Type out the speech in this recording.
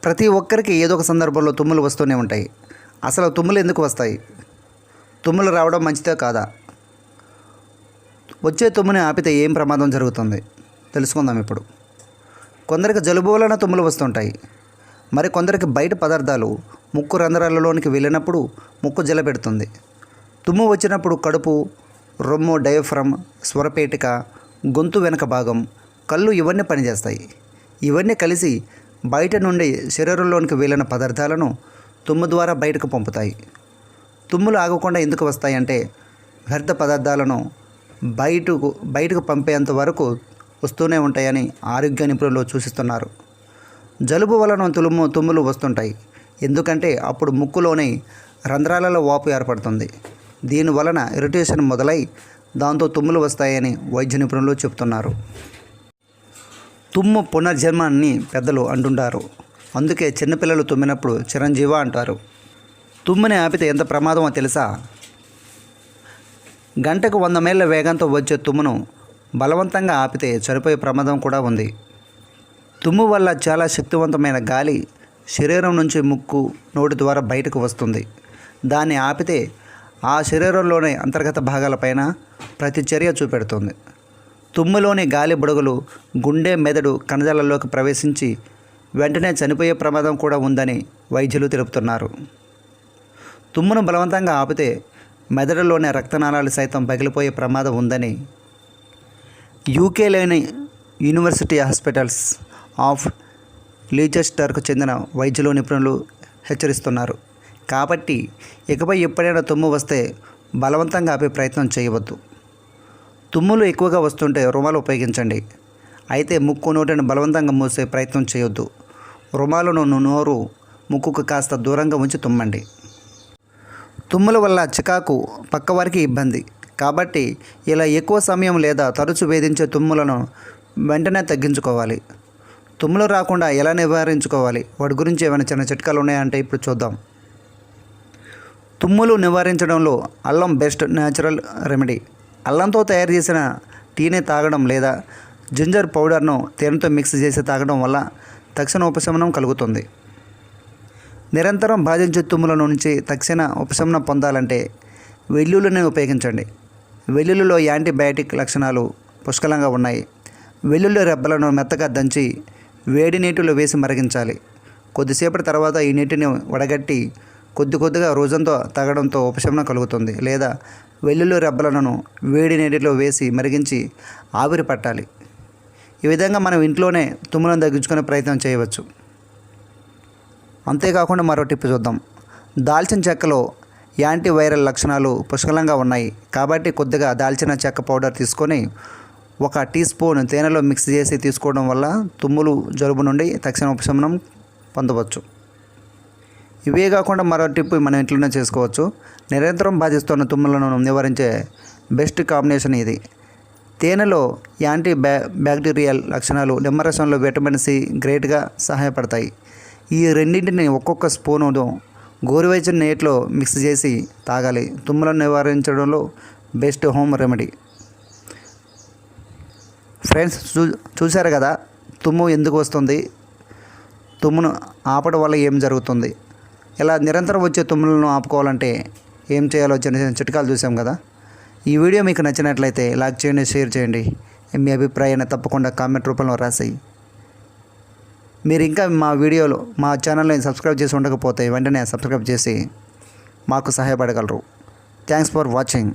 ప్రతి ఒక్కరికి ఏదో ఒక సందర్భంలో తుమ్ములు వస్తూనే ఉంటాయి. అసలు తుమ్ములు ఎందుకు వస్తాయి? తుమ్ములు రావడం మంచిదే కాదా? వచ్చే తుమ్ముని ఆపితే ఏం ప్రమాదం జరుగుతుంది తెలుసుకుందాం ఇప్పుడు. కొందరికి జలుబు వలన తుమ్ములు వస్తుంటాయి. మరి కొందరికి బయట పదార్థాలు ముక్కు రంధ్రాలలోనికి వెళ్ళినప్పుడు ముక్కు జలపెడుతుంది. తుమ్ము వచ్చినప్పుడు కడుపు, రొమ్ము, డయాఫ్రమ్, స్వరపేటిక, గొంతు వెనక భాగం, కళ్ళు ఇవన్నీ పనిచేస్తాయి. ఇవన్నీ కలిసి బయట నుండి శరీరంలోనికి వెళ్ళిన పదార్థాలను తుమ్ము ద్వారా బయటకు పంపుతాయి. తుమ్ములు ఆగకుండా ఎందుకు వస్తాయంటే వ్యర్థ పదార్థాలను బయటకు పంపేంత వరకు వస్తూనే ఉంటాయని ఆరోగ్య నిపుణులు సూచిస్తున్నారు. జలుబు వలన తుమ్ములు వస్తుంటాయి. ఎందుకంటే అప్పుడు ముక్కులోని రంధ్రాలలో వాపు ఏర్పడుతుంది. దీనివలన ఇరిటేషన్ మొదలై దాంతో తుమ్ములు వస్తాయని వైద్య నిపుణులు చెబుతున్నారు. తుమ్ము పునర్జన్మ అని పెద్దలు అంటుంటారు. అందుకే చిన్నపిల్లలు తుమ్మినప్పుడు చిరంజీవ అంటారు. తుమ్ముని ఆపితే ఎంత ప్రమాదమో తెలుసా? గంటకు 100 మైళ్ళ వేగంతో వచ్చే తుమ్మును బలవంతంగా ఆపితే చనిపోయే ప్రమాదం కూడా ఉంది. తుమ్ము వల్ల చాలా శక్తివంతమైన గాలి శరీరం నుంచి ముక్కు, నోటి ద్వారా బయటకు వస్తుంది. దాన్ని ఆపితే ఆ శరీరంలోని అంతర్గత భాగాలపైన ప్రతిచర్య చూపెడుతుంది. తుమ్ములోని గాలి బుడగలు గుండె, మెదడు కణజాలాల్లోకి ప్రవేశించి వెంటనే చనిపోయే ప్రమాదం కూడా ఉందని వైద్యులు తెలుపుతున్నారు. తుమ్మును బలవంతంగా ఆపితే మెదడులోని రక్తనాళాలు సైతం పగిలిపోయే ప్రమాదం ఉందని యూకేలోని యూనివర్సిటీ హాస్పిటల్స్ ఆఫ్ లీచెస్టర్కు చెందిన వైద్యులు నిపుణులు హెచ్చరిస్తున్నారు. కాబట్టి ఇకపై ఎప్పుడైనా తుమ్ము వస్తే బలవంతంగా ఆపే ప్రయత్నం చేయవద్దు. తుమ్ములు ఎక్కువగా వస్తుంటే రుమాలు ఉపయోగించండి. అయితే ముక్కు, నోటిని బలవంతంగా మూసే ప్రయత్నం చేయొద్దు. రుమాలును నోరు, ముక్కుకు కాస్త దూరంగా ఉంచి తుమ్మండి. తుమ్ముల వల్ల చికాకు, పక్కవారికి ఇబ్బంది. కాబట్టి ఇలా ఎక్కువ సమయం లేదా తరచు వేధించే తుమ్ములను వెంటనే తగ్గించుకోవాలి. తుమ్ములు రాకుండా ఎలా నివారించుకోవాలి, వాటి గురించి ఏమైనా చిన్న చిట్కాలు ఉన్నాయంటే ఇప్పుడు చూద్దాం. తుమ్ములు నివారించడంలో అల్లం బెస్ట్ న్యాచురల్ రెమెడీ. అల్లంతో తయారు చేసిన టీని తాగడం లేదా జింజర్ పౌడర్ను తేనెతో మిక్స్ చేసి తాగడం వల్ల తక్షణ ఉపశమనం కలుగుతుంది. నిరంతరం బాధించే తుమ్ముల నుంచి తక్షణ ఉపశమనం పొందాలంటే వెల్లుల్లిని ఉపయోగించండి. వెల్లుల్లిలో యాంటీబయాటిక్ లక్షణాలు పుష్కలంగా ఉన్నాయి. వెల్లుల్లి రెబ్బలను మెత్తగా దంచి వేడి నీటిలో వేసి మరిగించాలి. కొద్దిసేపటి తర్వాత ఈ నీటిని వడగట్టి కొద్దిగా రోజంతా తాగడంతో ఉపశమనం కలుగుతుంది. లేదా వెల్లుల్లి రెబ్బలను వేడి నీటిలో వేసి మరిగించి ఆవిరి పట్టాలి. ఈ విధంగా మనం ఇంట్లోనే తుమ్ములను తగ్గించుకునే ప్రయత్నం చేయవచ్చు. అంతేకాకుండా మరో టిప్ చూద్దాం. దాల్చిన చెక్కలో యాంటీవైరల్ లక్షణాలు పుష్కలంగా ఉన్నాయి. కాబట్టి కొద్దిగా దాల్చిన చెక్క పౌడర్ తీసుకొని 1 టీ స్పూన్ తేనెలో మిక్స్ చేసి తీసుకోవడం వల్ల తుమ్ములు, జలుబు నుండి తక్షణ ఉపశమనం పొందవచ్చు. ఇవే కాకుండా మరో టిప్ మనం ఇంట్లోనే చేసుకోవచ్చు. నిరంతరం బాధిస్తున్న తుమ్ములను నివారించే బెస్ట్ కాంబినేషన్ ఇది. తేనెలో బ్యాక్టీరియల్ లక్షణాలు, నిమ్మరసంలో విటమిన్ సి గ్రేట్గా సహాయపడతాయి. ఈ రెండింటిని ఒక్కొక్క స్పూను గోరువెచ్చని నీటిలో మిక్స్ చేసి తాగాలి. తుమ్ములను నివారించడంలో బెస్ట్ హోమ్ రెమెడీ. ఫ్రెండ్స్, చూశారు కదా తుమ్ము ఎందుకు వస్తుంది, తుమ్మును ఆపడం వల్ల ఏం జరుగుతుంది. ఇలా నిరంతరం వచ్చే తుమ్ములను ఆపుకోవాలంటే ఏం చేయాలో చిన్న చిన్న చిట్కాలు చూసాం కదా. ఈ వీడియో మీకు నచ్చినట్లయితే లైక్ చేయండి, షేర్ చేయండి. మీ అభిప్రాయాన్ని తప్పకుండా కామెంట్ రూపంలో రాసి, మీరు ఇంకా మా ఛానల్ని సబ్స్క్రైబ్ చేసి ఉండకపోతే వెంటనే సబ్స్క్రైబ్ చేసి మాకు సహాయపడగలరు. Thanks for watching.